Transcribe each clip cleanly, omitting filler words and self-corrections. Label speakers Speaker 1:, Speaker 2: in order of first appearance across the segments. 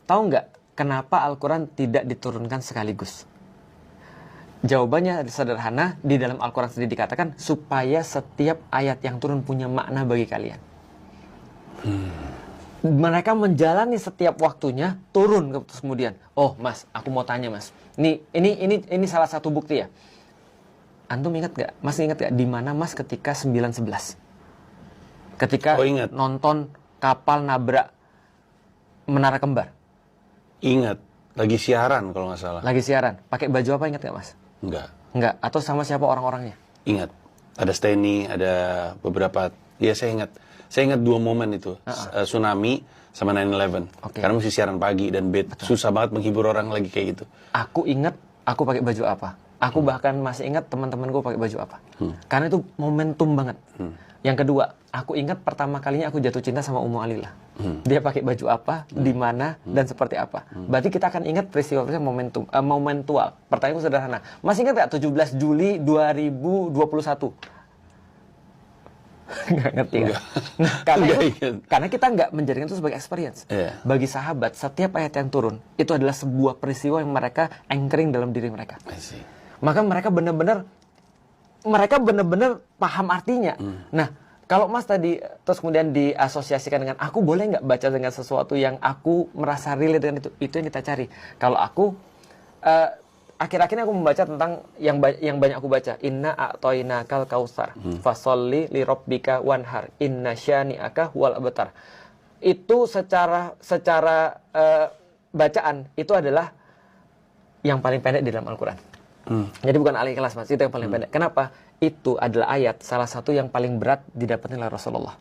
Speaker 1: tahu nggak kenapa Al-Quran tidak diturunkan sekaligus? Jawabannya sederhana, di dalam Al-Quran sendiri dikatakan supaya setiap ayat yang turun punya makna bagi kalian. Mereka menjalani setiap waktunya, turun terus kemudian. Oh mas, aku mau tanya mas. Ini salah satu bukti ya. Antum ingat gak? Mas ingat gak di mana mas ketika 9/11? Ketika nonton kapal nabrak Menara Kembar.
Speaker 2: Ingat, lagi siaran kalau nggak salah.
Speaker 1: Lagi siaran, pakai baju apa ingat gak mas? Enggak. Atau sama siapa orang-orangnya?
Speaker 2: Ingat. Ada Steny, ada beberapa. Ya saya ingat. Saya ingat 2 momen itu. Tsunami sama 9/11. Karena mesti siaran pagi dan susah banget menghibur orang lagi kayak gitu.
Speaker 1: Aku ingat aku pakai baju apa. Aku bahkan masih ingat teman-temanku pakai baju apa. Karena itu momentum banget. Yang kedua, aku ingat pertama kalinya aku jatuh cinta sama Ummu Alila. Dia pakai baju apa, di mana, dan seperti apa. Berarti kita akan ingat peristiwa-peristiwa momentual. Pertanyaanku sederhana. Masih ingat gak 17 Juli 2021? Nggak ngerti kan? Nah, karena kita nggak menjadikan itu sebagai experience. Bagi sahabat, setiap ayat yang turun, itu adalah sebuah peristiwa yang mereka anchoring dalam diri mereka. Maka mereka benar-benar paham artinya. Nah, kalau mas tadi terus kemudian diasosiasikan dengan aku boleh nggak baca dengan sesuatu yang aku merasa relate dengan itu yang kita cari. Kalau aku akhir-akhir ini aku membaca tentang yang banyak aku baca. Inna a'toinakal kautsar fasholli li rabbika wanhar inna syani'aka wal abtar. Itu secara bacaan itu adalah yang paling pendek di dalam Al-Quran. Jadi bukan Al-Ikhlas mas, itu yang paling pendek. Kenapa? Itu adalah ayat salah satu yang paling berat didapatkan oleh Rasulullah.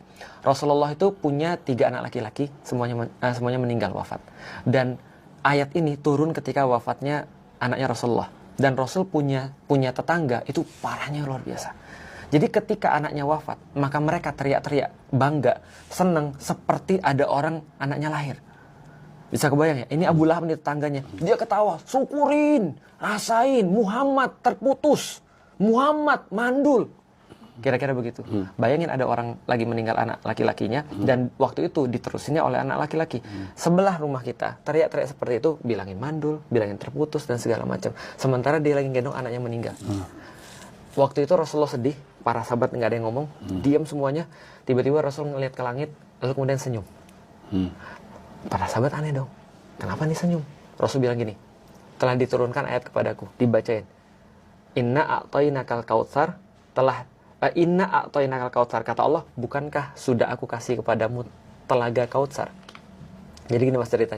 Speaker 1: Rasulullah itu punya 3 anak laki-laki, semuanya meninggal wafat. Dan ayat ini turun ketika wafatnya anaknya Rasulullah. Dan Rasul punya tetangga itu parahnya luar biasa. Jadi ketika anaknya wafat, maka mereka teriak-teriak, bangga, senang, seperti ada orang anaknya lahir. Bisa kebayang ya? Ini Abu Lahab nih tetangganya. Dia ketawa, syukurin, rasain, Muhammad terputus, Muhammad mandul. Kira-kira begitu. Bayangin ada orang lagi meninggal anak laki-lakinya, dan waktu itu diterusinnya oleh anak laki-laki. Sebelah rumah kita, teriak-teriak seperti itu, bilangin mandul, bilangin terputus, dan segala macam. Sementara dia lagi gendong anaknya meninggal. Waktu itu Rasulullah sedih, para sahabat nggak ada yang ngomong, diam semuanya. Tiba-tiba Rasul ngelihat ke langit, lalu kemudian senyum. Para sahabat aneh dong, kenapa nih senyum? Rasul bilang gini, telah diturunkan ayat kepadaku, dibacain. Inna a'toinakal kautsar, Inna a'toinakal kautsar, kata Allah, bukankah sudah aku kasih kepadamu telaga kautsar? Jadi gini mas ceritanya.